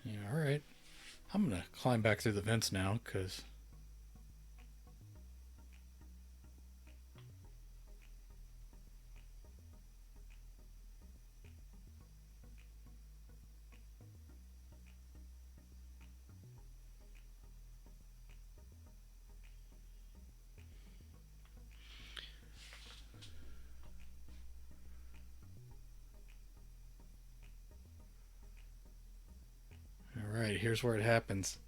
A: Yeah, all right. I'm going to climb back through the vents now because right, here's where it happens.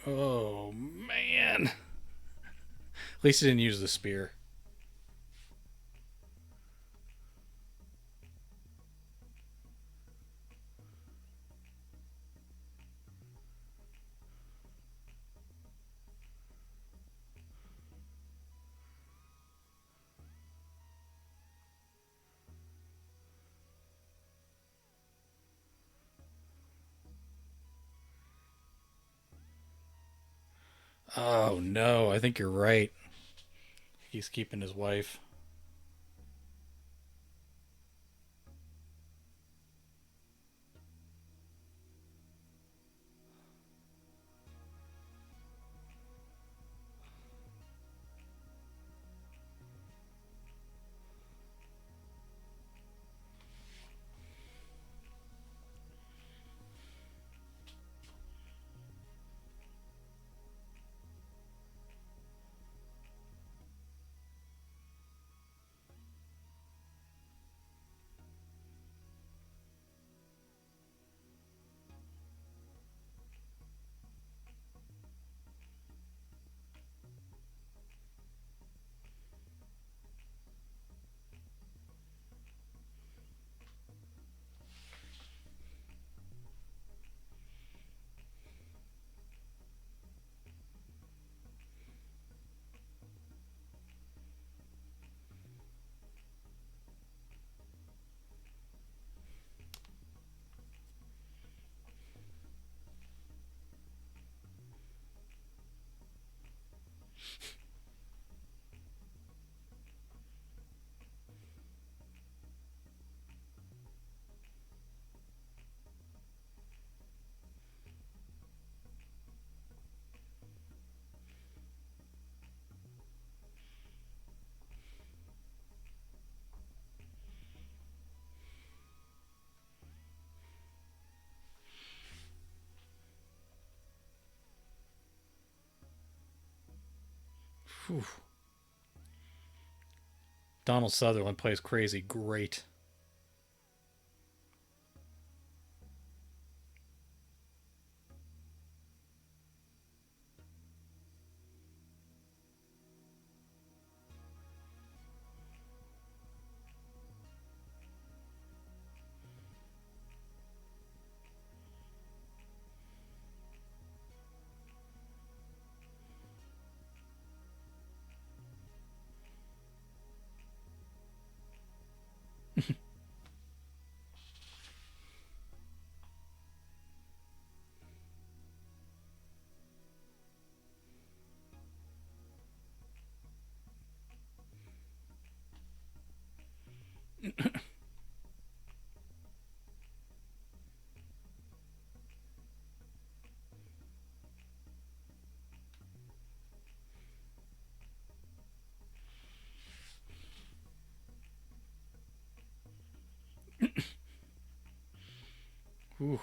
A: Oh, man. At least he didn't use the spear. Oh, no. I think you're right. He's keeping his wife. Whew. Donald Southerland plays crazy great. Whew.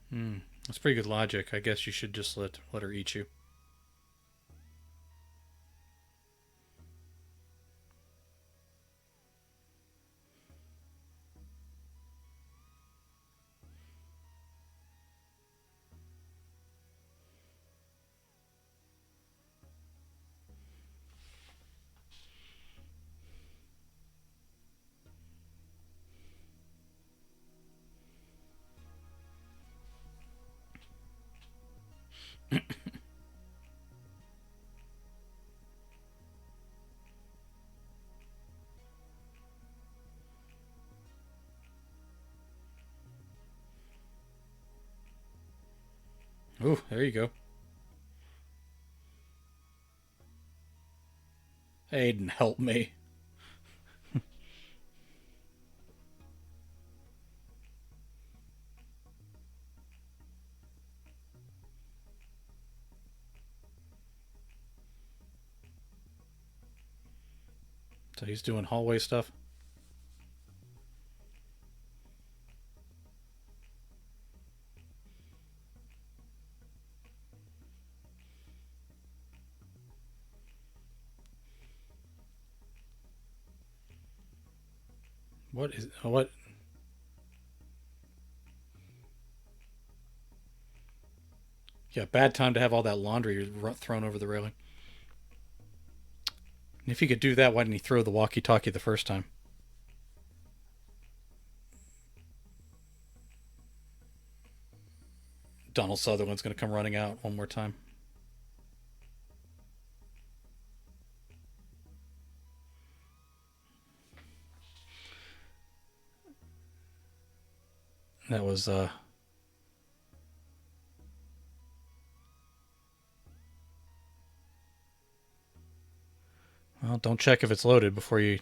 A: Hmm. That's pretty good logic. I guess you should just let her eat you. Ooh, there you go. Aiden, help me. So he's doing hallway stuff. What is what? Yeah, bad time to have all that laundry thrown over the railing. And if he could do that, why didn't he throw the walkie-talkie the first time? Donald Southerland's going to come running out one more time. That was well, don't check if it's loaded before you.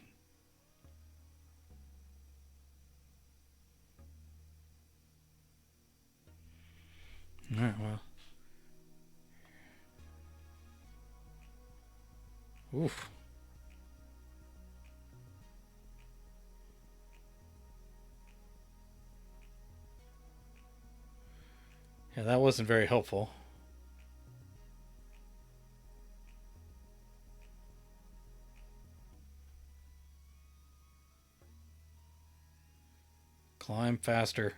A: All right, well. Oof. Yeah, that wasn't very helpful. Climb faster.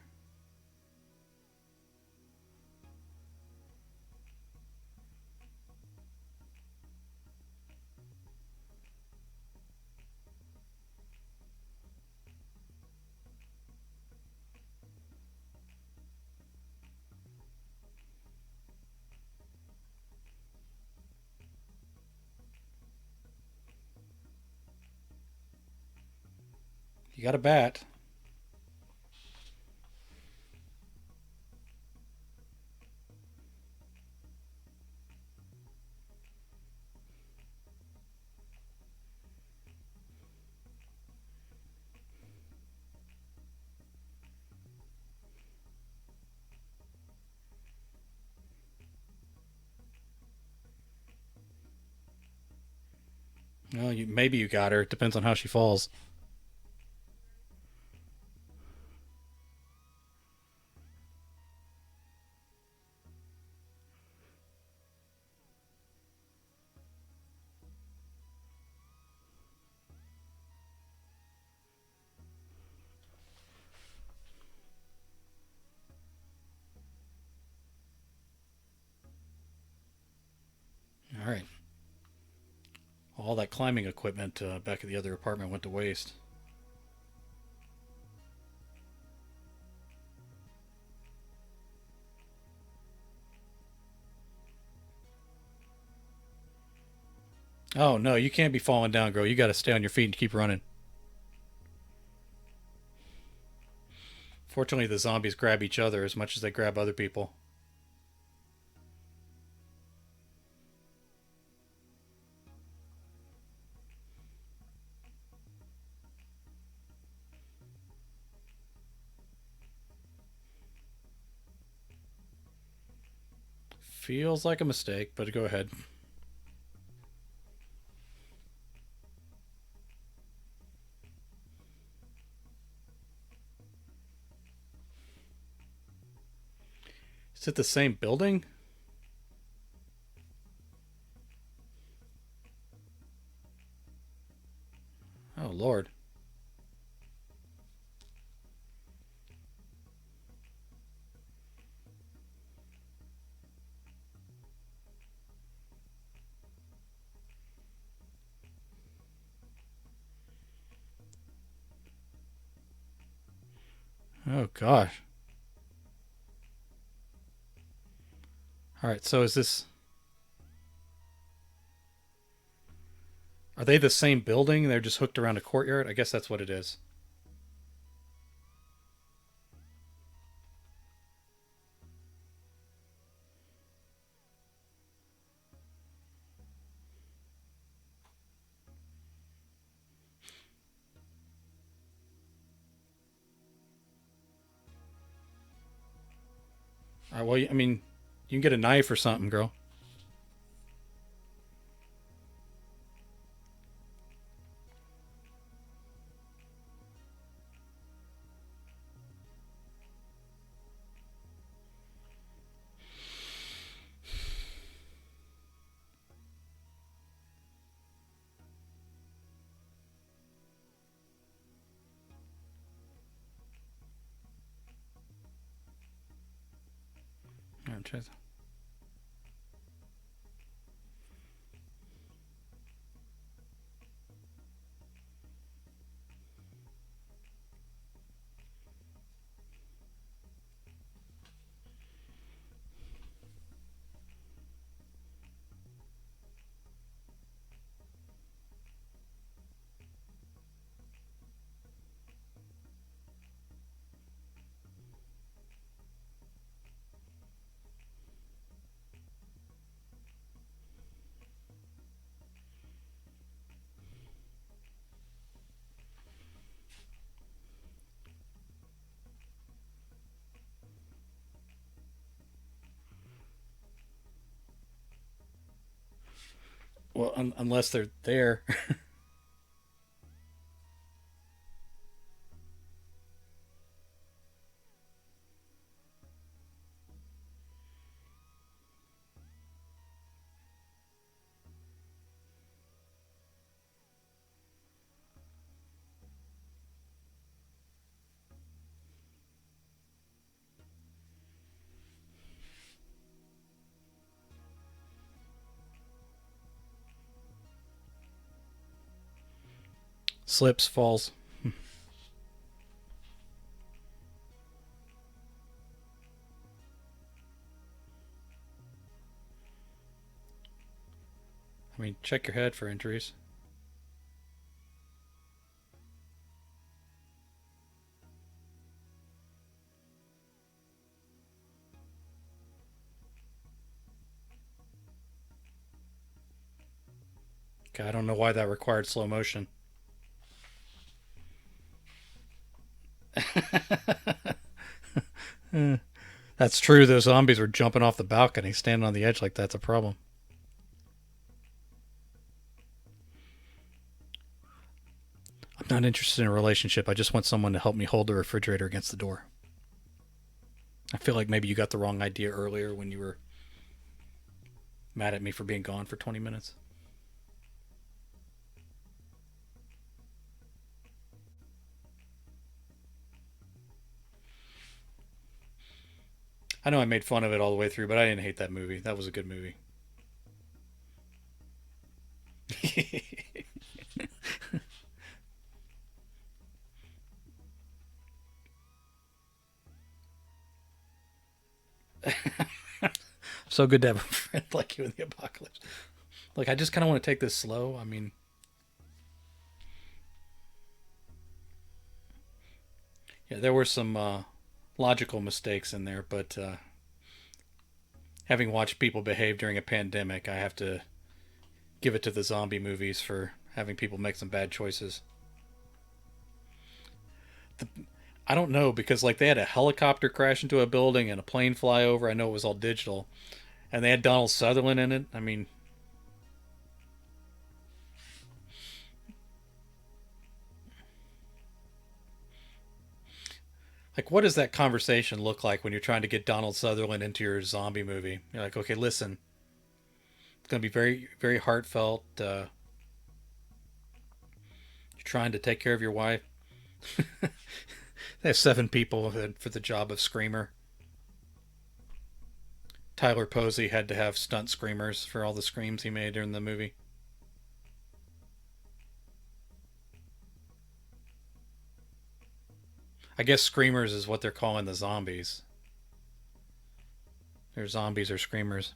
A: You got a bat. Well, maybe you got her. It depends on how she falls. All right. All that climbing equipment back at the other apartment went to waste. Oh no, you can't be falling down, girl. You got to stay on your feet and keep running. Fortunately, the zombies grab each other as much as they grab other people. Feels like a mistake, but go ahead. Is it the same building? Oh, Lord. Oh, gosh. All right, so is this. Are they the same building? They're just hooked around a courtyard? I guess that's what it is. All right, well, I mean, you can get a knife or something, girl. I'm trying to... Well, unless they're there. Slips, falls. I mean, check your head for injuries. God, I don't know why that required slow motion. That's true. Those zombies were jumping off the balcony, standing on the edge like that's a problem. I'm not interested in a relationship. I just want someone to help me hold the refrigerator against the door. I feel like maybe you got the wrong idea earlier when you were mad at me for being gone for 20 minutes. I know I made fun of it all the way through, but I didn't hate that movie. That was a good movie. So good to have a friend like you in the apocalypse. Like, I just kind of want to take this slow. I mean, yeah, there were some logical mistakes in there, but having watched people behave during a pandemic, I have to give it to the zombie movies for having people make some bad choices. The, I don't know because like they had a helicopter crash into a building and a plane fly over. I know it was all digital, and they had Donald Southerland in it. I mean, like what does that conversation look like when you're trying to get Donald Southerland into your zombie movie? You're like, okay, listen, it's gonna be very very heartfelt. You're trying to take care of your wife. They have 7 people for the job of screamer. Tyler Posey had to have stunt screamers for all the screams he made during the movie. I guess screamers is what they're calling the zombies. They're zombies or screamers.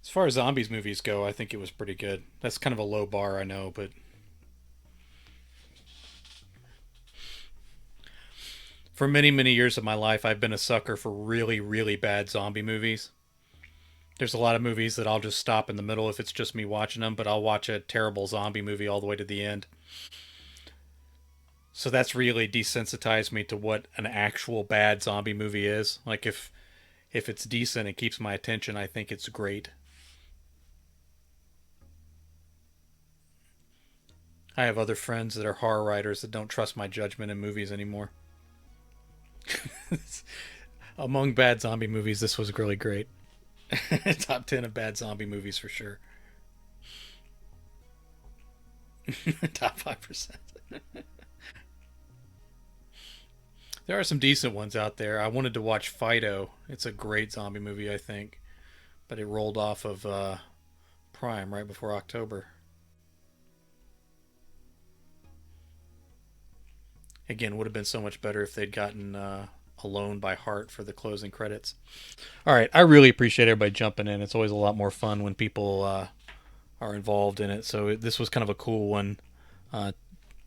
A: As far as zombies movies go, I think it was pretty good. That's kind of a low bar, I know, but for many, many years of my life, I've been a sucker for really, really bad zombie movies. There's a lot of movies that I'll just stop in the middle if it's just me watching them, but I'll watch a terrible zombie movie all the way to the end. So that's really desensitized me to what an actual bad zombie movie is. Like if it's decent and keeps my attention, I think it's great. I have other friends that are horror writers that don't trust my judgment in movies anymore. Among bad zombie movies, this was really great. Top 10 of bad zombie movies for sure. Top 5%. There are some decent ones out there. I wanted to watch Fido. It's a great zombie movie, I think, but it rolled off of Prime right before October. Again, would have been so much better if they'd gotten Alone by Heart for the closing credits. All right, I really appreciate everybody jumping in. It's always a lot more fun when people are involved in it. So this was kind of a cool one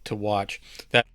A: to watch. That